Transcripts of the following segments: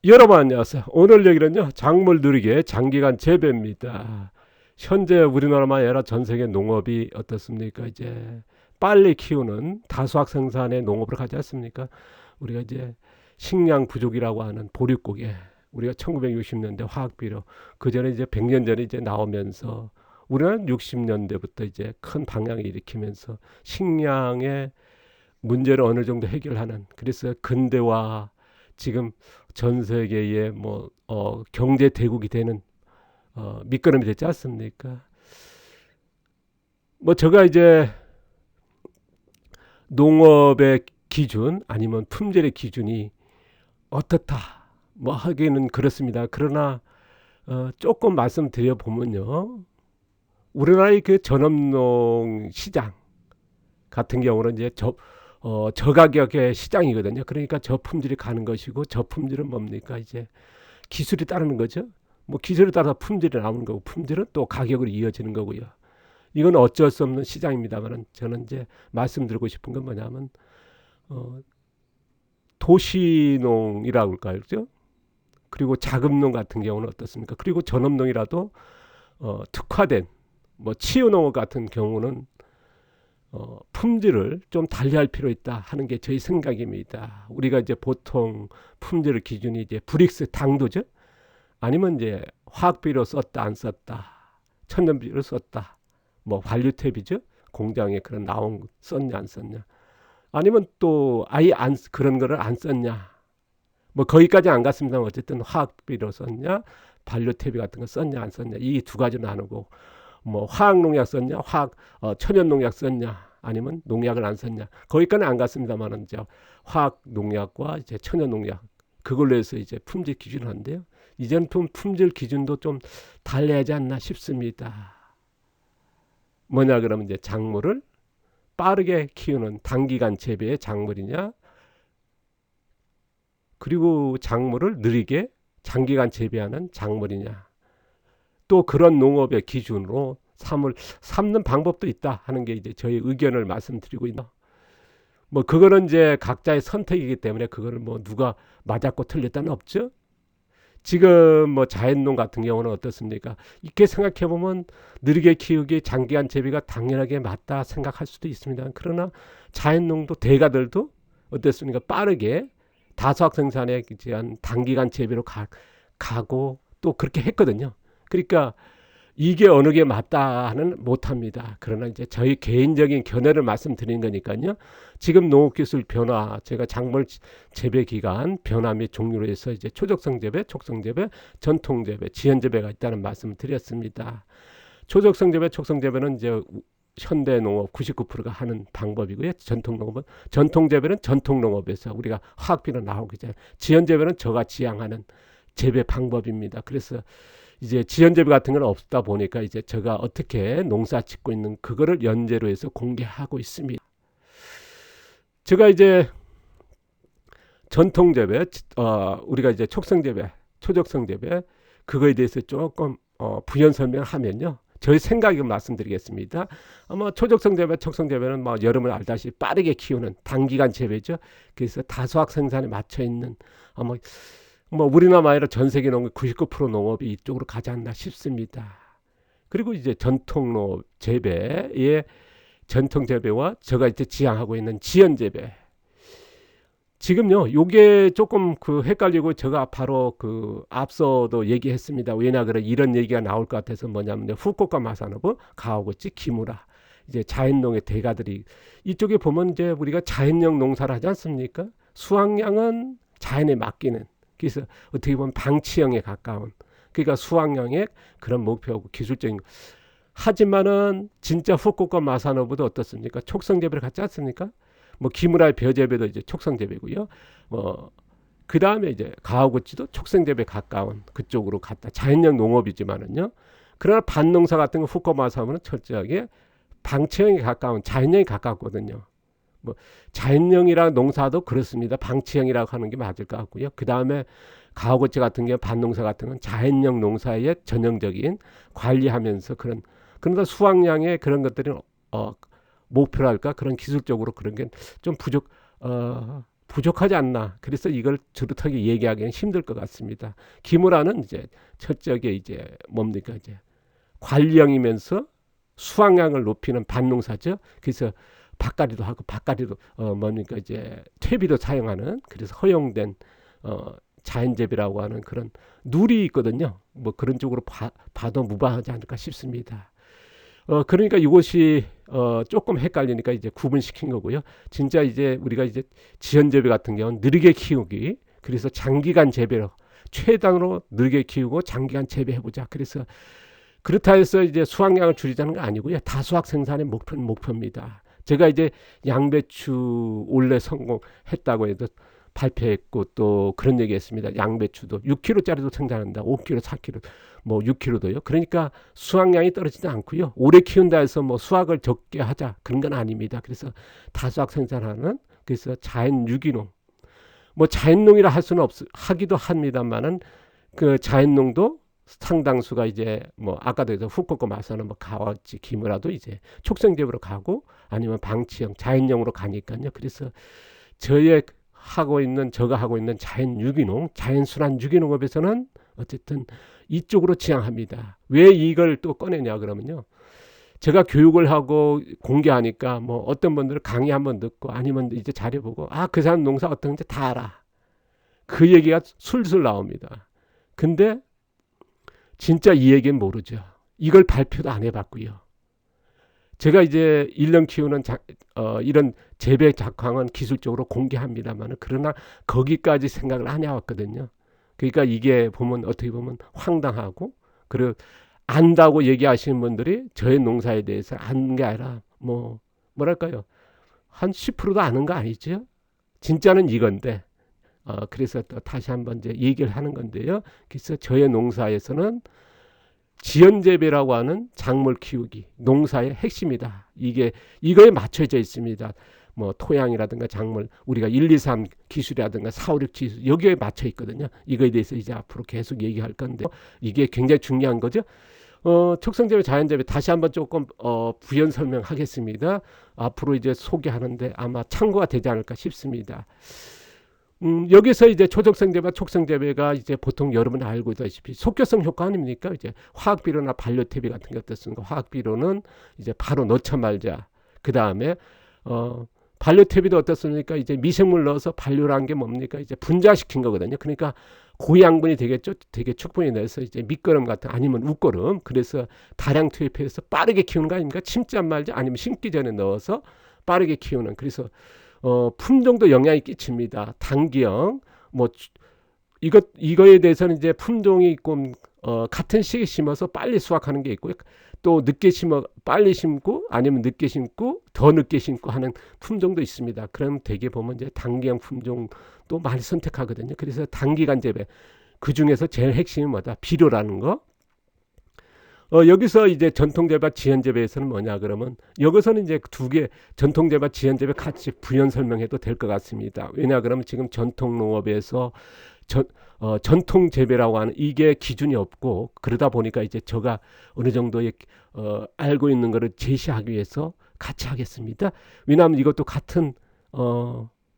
여러분 안녕하세요. 오늘 얘기는요, 작물 누리개 장기간 재배입니다. 현재 우리나라만 아니라 전 세계 농업이 어떻습니까? 이제 빨리 키우는 다수학 생산의 농업을 가지 않습니까? 우리가 이제 식량 부족이라고 하는 보릿고개, 우리가 1960년대 화학비료, 그 전에 이제 100년 전에 이제 나오면서 우리는 60년대부터 이제 큰 방향을 일으키면서 식량의 문제를 어느 정도 해결하는, 그래서 근대화, 지금 전 세계의 경제 대국이 되는 밑거름이 됐지 않습니까? 뭐 제가 이제 농업의 기준 아니면 품질의 기준이 어떻다 뭐 하기는 그렇습니다. 그러나 조금 말씀드려 보면요, 우리나라의 그 전업농 시장 같은 경우는 이제 저가격의 시장이거든요. 그러니까 저품질이 가는 것이고, 저품질은 뭡니까? 이제 기술이 따르는 거죠. 뭐 기술에 따라서 품질이 나오는 거고, 품질은 또 가격으로 이어지는 거고요. 이건 어쩔 수 없는 시장입니다만, 저는 이제 말씀드리고 싶은 건 뭐냐면, 어, 도시농이라고 할까요? 그죠? 그리고 자급농 같은 경우는 어떻습니까? 그리고 전업농이라도 특화된 뭐 치유농업 같은 경우는 품질을 좀 달리할 필요 있다 하는 게 저희 생각입니다. 우리가 이제 보통 품질 기준이 이제 브릭스 당도죠. 아니면 이제 화학비료 썼다 안 썼다, 천연비료 썼다, 뭐 관류탭이죠. 공장에 그런 나온 썼냐 안 썼냐. 아니면 또 아예 안 그런 거를 안 썼냐. 뭐 거기까지 안 갔습니다만 어쨌든 화학비료 썼냐, 관류탭이 같은 거 썼냐 안 썼냐, 이 두 가지 나누고, 뭐 화학농약 썼냐, 천연농약 썼냐, 아니면 농약을 안 썼냐, 거기까지는 안 갔습니다만은 이제 화학농약과 이제 천연농약, 그걸로 해서 이제 품질 기준을 하는데요. 이제는 좀 품질 기준도 좀 달라야지 않나 싶습니다. 뭐냐 그러면 이제 작물을 빠르게 키우는 단기간 재배의 작물이냐, 그리고 작물을 느리게 장기간 재배하는 작물이냐, 또 그런 농업의 기준으로 삼는 방법도 있다 하는 게 이제 저희 의견을 말씀드리고 있나. 뭐 그거는 이제 각자의 선택이기 때문에 그거를 뭐 누가 맞았고 틀렸다는 없죠. 지금 뭐 자연농 같은 경우는 어떻습니까? 이렇게 생각해 보면 느리게 키우기, 장기간 재배가 당연하게 맞다 생각할 수도 있습니다. 그러나 자연농도 대가들도 어떻습니까? 빠르게 다수학 생산에 대한 단기간 재배로 가고 또 그렇게 했거든요. 그러니까 이게 어느 게 맞다는 못합니다. 그러나 이제 저희 개인적인 견해를 말씀드리는 거니까요. 지금 농업기술 변화, 제가 작물 재배 기간 변화 및 종류로 해서 이제 초적성 재배, 촉성 재배, 전통 재배, 지연 재배가 있다는 말씀을 드렸습니다. 초적성 재배, 촉성 재배는 이제 현대 농업 99%가 하는 방법이고요. 전통 농업은, 전통 재배는 전통 농업에서 우리가 화학비료 나오기 전에, 지연 재배는 저가 지향하는 재배 방법입니다. 그래서 이제 지연재배 같은 건 없다 보니까 이제 제가 어떻게 농사 짓고 있는 그거를 연재로 해서 공개하고 있습니다. 제가 이제 전통재배, 우리가 이제 촉성재배, 초적성재배, 그거에 대해서 조금 부연 설명하면요, 저희 생각을 말씀드리겠습니다. 아마 초적성재배, 촉성재배는 뭐 여러분 알다시피 빠르게 키우는 단기간 재배죠. 그래서 다수학 생산에 맞춰 있는, 아마 뭐 우리나라 아니라 전 세계 농업 99% 농업이 이쪽으로 가지 않나 싶습니다. 그리고 이제 전통 농업 재배의 전통 재배와 제가 이제 지향하고 있는 지연 재배. 지금요, 요게 조금 그 헷갈리고, 제가 바로 그 앞서도 얘기했습니다. 왜냐 그래 이런 얘기가 나올 것 같아서, 뭐냐면 후쿠오카 마사노부, 가오구치, 기무라, 이제 자연농의 대가들이 이쪽에 보면 이제 우리가 자연형 농사를 하지 않습니까? 수확량은 자연에 맡기는, 그래서 어떻게 보면 방치형에 가까운, 그러니까 수확량의 그런 목표고 기술적인. 하지만은 진짜 후쿠오카 마사노부도 어떻습니까? 촉성 재배를 갖지 않습니까? 뭐 기무라의 벼 재배도 이제 촉성 재배고요. 그 다음에 이제 가오구치도 촉성 재배 가까운 그쪽으로 갔다. 자연형 농업이지만은요. 그러나 반농사 같은 거 후쿠오카 마사노부는 철저하게 방치형에 가까운, 자연형에 가깝거든요. 뭐 자연형이랑 농사도 그렇습니다. 방치형이라고 하는 게 맞을 것 같고요. 그 다음에 가오고치 같은 경우, 반농사 같은 건 자연형 농사의 전형적인 관리하면서 그러다 수확량의 그런 것들은 목표랄까, 그런 기술적으로 그런 게 좀 부족, 부족하지 않나. 그래서 이걸 저렇게 얘기하기는 힘들 것 같습니다. 기무라는 이제 첫째게 이제 뭡니까 이제 관령이면서 수확량을 높이는 반농사죠. 그래서 밭갈이도 하고 밭갈이도 뭡니까 이제 퇴비도 사용하는 그래서 허용된 자연재배라고 하는 그런 룰이 있거든요. 뭐 그런 쪽으로 봐도 무방하지 않을까 싶습니다. 그러니까 이것이 조금 헷갈리니까 이제 구분시킨 거고요. 진짜 이제 우리가 이제 지연재배 같은 경우는 느리게 키우기, 그래서 장기간 재배로 최단으로 느리게 키우고 장기간 재배해보자. 그래서 그렇다 해서 이제 수확량을 줄이자는 거 아니고요. 다수확 생산의 목표는 목표입니다. 제가 이제 양배추 올해 성공했다고 해서 발표했고 또 그런 얘기했습니다. 양배추도 6kg짜리도 생산한다. 5kg, 4kg, 뭐 6kg도요. 그러니까 수확량이 떨어지지 않고요. 오래 키운다 해서 뭐 수확을 적게 하자 그런 건 아닙니다. 그래서 다수확 생산하는 그래서 자연 유기농, 뭐 자연농이라 할 수는 하기도 합니다만은 그 자연농도 상당수가 이제 뭐 아까도 해서 후쿠오카 마사는 뭐 가와지 기무라도 이제 촉성재배로 가고 아니면 방치형 자연형으로 가니까요. 그래서 제가 하고 있는 자연 유기농, 자연순환 유기농업에서는 어쨌든 이쪽으로 지향합니다. 왜 이걸 또 꺼내냐 그러면요. 제가 교육을 하고 공개하니까 뭐 어떤 분들은 강의 한번 듣고 아니면 이제 자료 보고 그 사람 농사 어떤지 다 알아. 그 얘기가 술술 나옵니다. 근데 진짜 이 얘기는 모르죠. 이걸 발표도 안 해봤고요. 제가 이제 1년 키우는 이런 재배 작황은 기술적으로 공개합니다만 그러나 거기까지 생각을 안 해왔거든요. 그러니까 이게 보면 어떻게 보면 황당하고 그리고 안다고 얘기하시는 분들이 저의 농사에 대해서 아는 게 아니라 뭐랄까요. 한 10%도 아는 거 아니죠. 진짜는 이건데 그래서 또 다시 한번 이제 얘기를 하는 건데요. 그래서 저의 농사에서는 지연재배라고 하는 작물 키우기 농사의 핵심이다. 이거에 맞춰져 있습니다. 뭐 토양이라든가 작물 우리가 1, 2, 3 기술이라든가 4, 5, 6 기술 여기에 맞춰 있거든요. 이거에 대해서 이제 앞으로 계속 얘기할 건데 이게 굉장히 중요한 거죠. 촉성재배, 자연재배 다시 한번 조금 부연 설명하겠습니다. 앞으로 이제 소개하는데 아마 참고가 되지 않을까 싶습니다. 여기서 이제 초적성재배와 촉성재배가 이제 보통 여러분이 알고 있다시피 속효성 효과 아닙니까? 이제 화학비료나 반려태비 같은 게 어떻습니까? 화학비료는 이제 바로 넣자 말자. 그 다음에 반려태비도 어떻습니까? 이제 미생물 넣어서 반려란 게 뭡니까? 이제 분자시킨 거거든요. 그러니까 고양분이 되겠죠. 되게 축분이 돼서 이제 밑거름 같은 아니면 웃거름. 그래서 다량 투입해서 빠르게 키우는 거 아닙니까? 심자 말자 아니면 심기 전에 넣어서 빠르게 키우는. 그래서 품종도 영향이 끼칩니다. 단기형 뭐 이거에 대해서는 이제 품종이 있고 같은 시기에 심어서 빨리 수확하는 게 있고요. 또 늦게 심어 빨리 심고 아니면 늦게 심고 더 늦게 심고 하는 품종도 있습니다. 그럼 대개 보면 이제 단기형 품종도 많이 선택하거든요. 그래서 단기간 재배 그 중에서 제일 핵심이 뭐다? 비료라는 거. 여기서 이제 전통재배와 지연재배에서는 뭐냐 그러면 여기서는 이제 두 개 전통재배와 지연재배 같이 부연 설명해도 될 것 같습니다. 왜냐 그러면 지금 전통농업에서 전통재배라고 하는 이게 기준이 없고 그러다 보니까 이제 제가 어느 정도의 알고 있는 거를 제시하기 위해서 같이 하겠습니다. 왜냐하면 이것도 같은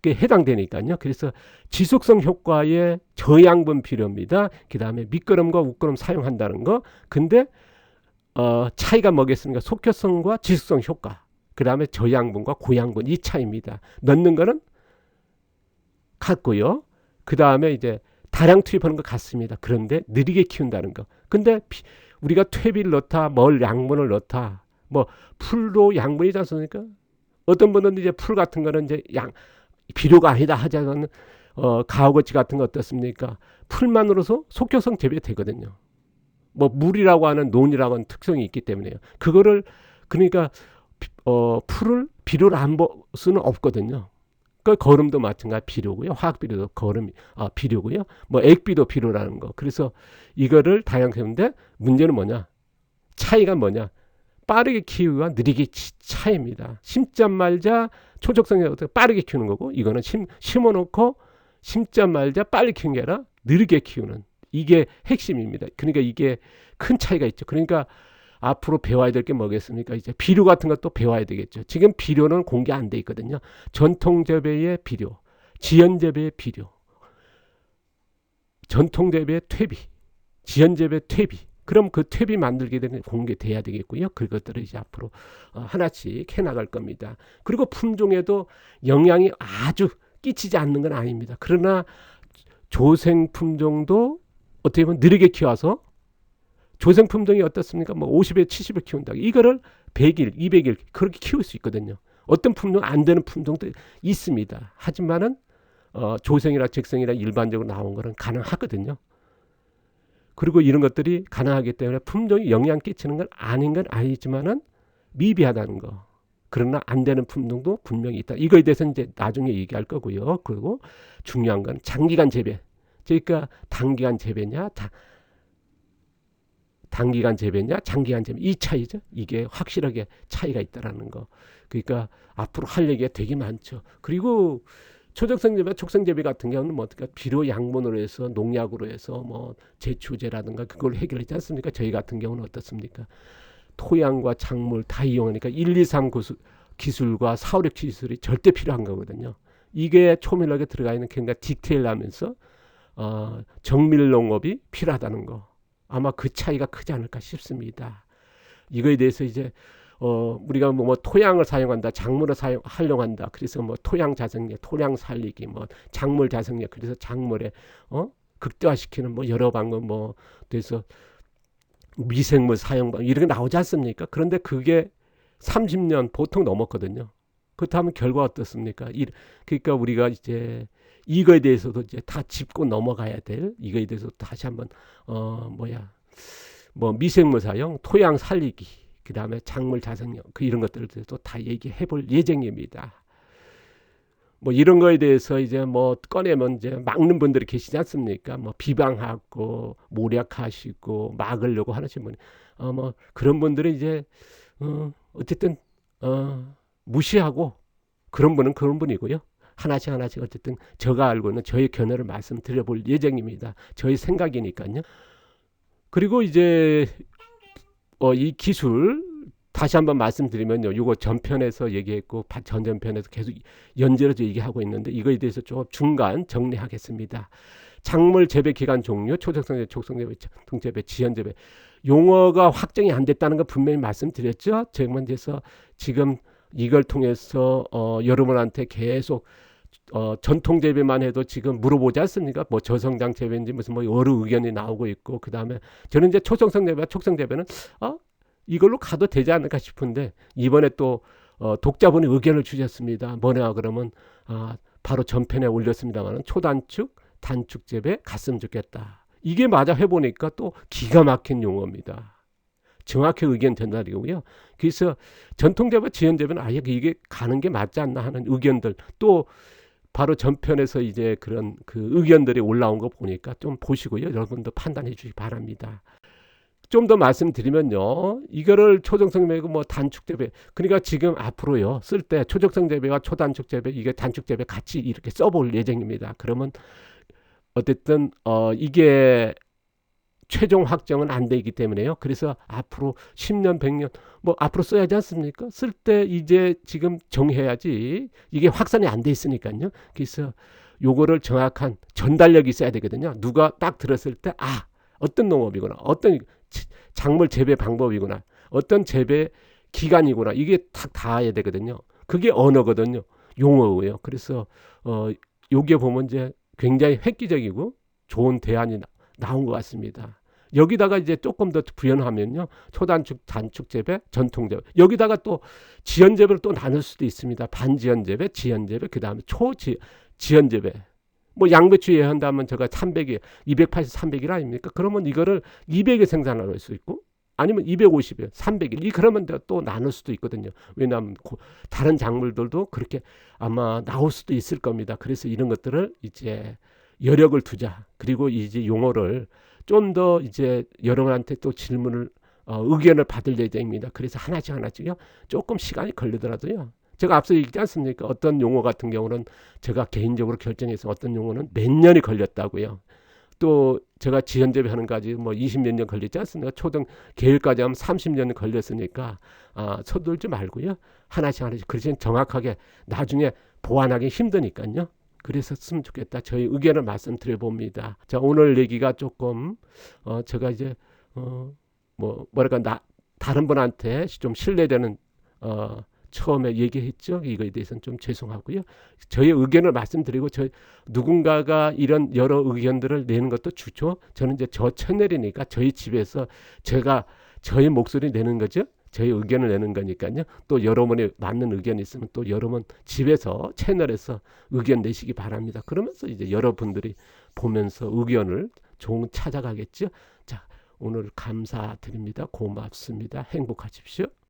게 해당되니까요. 그래서 지속성 효과의 저양분 비료입니다. 그 다음에 밑거름과 웃거름 사용한다는 거. 근데 차이가 뭐겠습니까? 속효성과 지속성 효과. 그 다음에 저양분과 고양분 이 차이입니다. 넣는 거는 같고요. 그 다음에 이제 다량 투입하는 것 같습니다. 그런데 느리게 키운다는 거. 근데 우리가 퇴비를 넣다, 양분을 넣다, 뭐 풀도 양분이지 않습니까? 어떤 분은 이제 풀 같은 거는 이제 비료가 아니다 하자면 가오거치 같은 거 어떻습니까? 풀만으로서 속효성 재배 되거든요. 뭐 물이라고 하는 논이라고 하는 특성이 있기 때문에요. 그거를 그러니까 풀을 비료를 안 볼 수는 없거든요. 그 거름도 마찬가지 비료고요. 화학비료도 비료고요. 뭐 액비도 비료라는 거. 그래서 이거를 다양했는데 문제는 뭐냐? 차이가 뭐냐? 빠르게 키우기와 느리게 차이입니다. 심자 말자 초적성에 빠르게 키우는 거고 이거는 심어놓고 심자 말자 빨리 키우는 게 아니라 느리게 키우는 이게 핵심입니다. 그러니까 이게 큰 차이가 있죠. 그러니까 앞으로 배워야 될 게 뭐겠습니까? 이제 비료 같은 것도 배워야 되겠죠. 지금 비료는 공개 안 돼 있거든요. 전통 재배의 비료, 지연재배의 비료, 전통재배의 퇴비, 지연재배 퇴비. 그럼 그 퇴비 만들게 되는 공개돼야 되겠고요. 그것들을 이제 앞으로 하나씩 해나갈 겁니다. 그리고 품종에도 영향이 아주 끼치지 않는 건 아닙니다. 그러나 조생 품종도 어떻게 보면 느리게 키워서 조생 품종이 어떻습니까? 뭐 50에 70을 키운다. 이거를 100일, 200일 그렇게 키울 수 있거든요. 어떤 품종 안 되는 품종도 있습니다. 하지만은 조생이나 적생이나 일반적으로 나온 거는 가능하거든요. 그리고 이런 것들이 가능하기 때문에 품종이 영향 끼치는 건 아닌 건 아니지만은 미비하다는 거. 그러나 안 되는 품종도 분명히 있다. 이거에 대해서 이제 나중에 얘기할 거고요. 그리고 중요한 건 장기간 재배. 그러니까 단기간 재배냐, 단기간 재배냐, 장기간 재배. 이 차이죠. 이게 확실하게 차이가 있다라는 거. 그러니까 앞으로 할 얘기가 되게 많죠. 그리고 초적성 재배, 촉성 재배 같은 경우는 뭐 어떻게 비료 양분으로 해서 농약으로 해서 뭐 제초제라든가 그걸 해결하지 않습니까? 저희 같은 경우는 어떻습니까? 토양과 작물 다 이용하니까 1, 2, 3 기술과 4, 5, 6 기술이 절대 필요한 거거든요. 이게 초밀하게 들어가 있는 굉장히 디테일하면서 정밀 농업이 필요하다는 거. 아마 그 차이가 크지 않을까 싶습니다. 이거에 대해서 이제 우리가 뭐 토양을 사용한다, 작물을 활용한다. 그래서 뭐 토양 자생력, 토양 살리기, 뭐 작물 자생력, 그래서 작물에 극대화시키는 뭐 여러 방법 뭐 그래서 미생물 사용 방법 이런 게 나오지 않습니까? 그런데 그게 30년 보통 넘었거든요. 그렇다면 결과 어떻습니까? 그러니까 우리가 이제 이거에 대해서도 이제 다 짚고 넘어가야 될 이거에 대해서 다시 한번 뭐 미생물 사용, 토양 살리기, 그 다음에 작물 자생력 이런 것들을 또 다 얘기해 볼 예정입니다. 뭐 이런 거에 대해서 이제 뭐 꺼내면 이제 막는 분들이 계시지 않습니까? 뭐 비방하고 모략하시고 막으려고 하시는 분, 뭐 그런 분들은 이제 어쨌든 무시하고 그런 분은 그런 분이고요. 하나씩 어쨌든 제가 알고 있는 저의 견해를 말씀드려 볼 예정입니다. 저의 생각이니까요. 그리고 이제 이 기술 다시 한번 말씀드리면요. 이거 전편에서 얘기했고 전전편에서 계속 연재해서 얘기하고 있는데 이거에 대해서 좀 중간 정리하겠습니다. 작물 재배 기간 종류, 초적성재배, 촉성재배, 동재배, 지연재배 용어가 확정이 안 됐다는 거 분명히 말씀드렸죠. 제가 지금 이걸 통해서 여러분한테 계속 전통 재배만 해도 지금 물어보지 않습니까? 뭐 저성장 재배인지 무슨 뭐 여러 의견이 나오고 있고 그 다음에 저는 이제 초성성 재배, 촉성 재배는 이걸로 가도 되지 않을까 싶은데 이번에 또 독자분이 의견을 주셨습니다. 뭐냐 그러면 바로 전편에 올렸습니다만 초단축, 단축 재배 갔으면 좋겠다. 이게 맞아 해보니까 또 기가 막힌 용어입니다. 정확히 의견 전달이고요. 그래서 전통 재배, 지연 재배는 아예 이게 가는 게 맞지 않나 하는 의견들 또 바로 전편에서 이제 그런 그 의견들이 올라온 거 보니까 좀 보시고요. 여러분도 판단해 주시기 바랍니다. 좀 더 말씀드리면요. 이거를 초정성 재배고 뭐 단축 재배. 그러니까 지금 앞으로요. 쓸 때 초정성 재배와 초단축 재배, 이게 단축 재배 같이 이렇게 써볼 예정입니다. 그러면 어쨌든 이게 최종 확정은 안 되기 때문에요. 그래서 앞으로 10년, 100년 뭐 앞으로 써야지 않습니까? 쓸 때 이제 지금 정해야지 이게 확산이 안 돼 있으니까요. 그래서 요거를 정확한 전달력이 있어야 되거든요. 누가 딱 들었을 때 어떤 농업이구나, 어떤 작물 재배 방법이구나, 어떤 재배 기간이구나, 이게 딱 닿아야 되거든요. 그게 언어거든요. 용어예요. 그래서 여기에 보면 이제 굉장히 획기적이고 좋은 대안이 나온 것 같습니다. 여기다가 이제 조금 더 부연하면요. 초단축, 단축 재배, 전통 재배. 여기다가 또 지연 재배를 또 나눌 수도 있습니다. 반지연 재배, 지연 재배, 그 다음에 초지연 재배. 뭐 양배추 예한다면 제가 300에 280, 300일 아닙니까? 그러면 이거를 200에 생산할 수 있고 아니면 250에 300일 그러면 또 나눌 수도 있거든요. 왜냐하면 다른 작물들도 그렇게 아마 나올 수도 있을 겁니다. 그래서 이런 것들을 이제 여력을 두자. 그리고 이제 용어를 좀 더 이제 여러분한테 또 질문을 의견을 받을 예정입니다. 그래서 하나씩요. 조금 시간이 걸리더라도요. 제가 앞서 얘기했지 않습니까? 어떤 용어 같은 경우는 제가 개인적으로 결정해서 어떤 용어는 몇 년이 걸렸다고요. 또 제가 지연 재배하는 까지 뭐 20몇 년 걸렸지 않습니까? 초등 계획까지 하면 30년 걸렸으니까 서둘지 말고요. 하나씩 그렇지 정확하게 나중에 보완하기 힘드니까요. 그랬었으면 좋겠다. 저희 의견을 말씀드려 봅니다. 자, 오늘 얘기가 조금 제가 이제 다른 분한테 좀 신뢰되는 처음에 얘기했죠. 이거에 대해서는 좀 죄송하고요. 저희 의견을 말씀드리고 누군가가 이런 여러 의견들을 내는 것도 좋죠. 저는 이제 저 채널이니까 저희 집에서 제가 저희 목소리 내는 거죠. 저희 의견을 내는 거니까요. 또 여러분의 맞는 의견이 있으면 또 여러분 집에서 채널에서 의견 내시기 바랍니다. 그러면서 이제 여러분들이 보면서 의견을 찾아가겠죠. 자, 오늘 감사드립니다. 고맙습니다. 행복하십시오.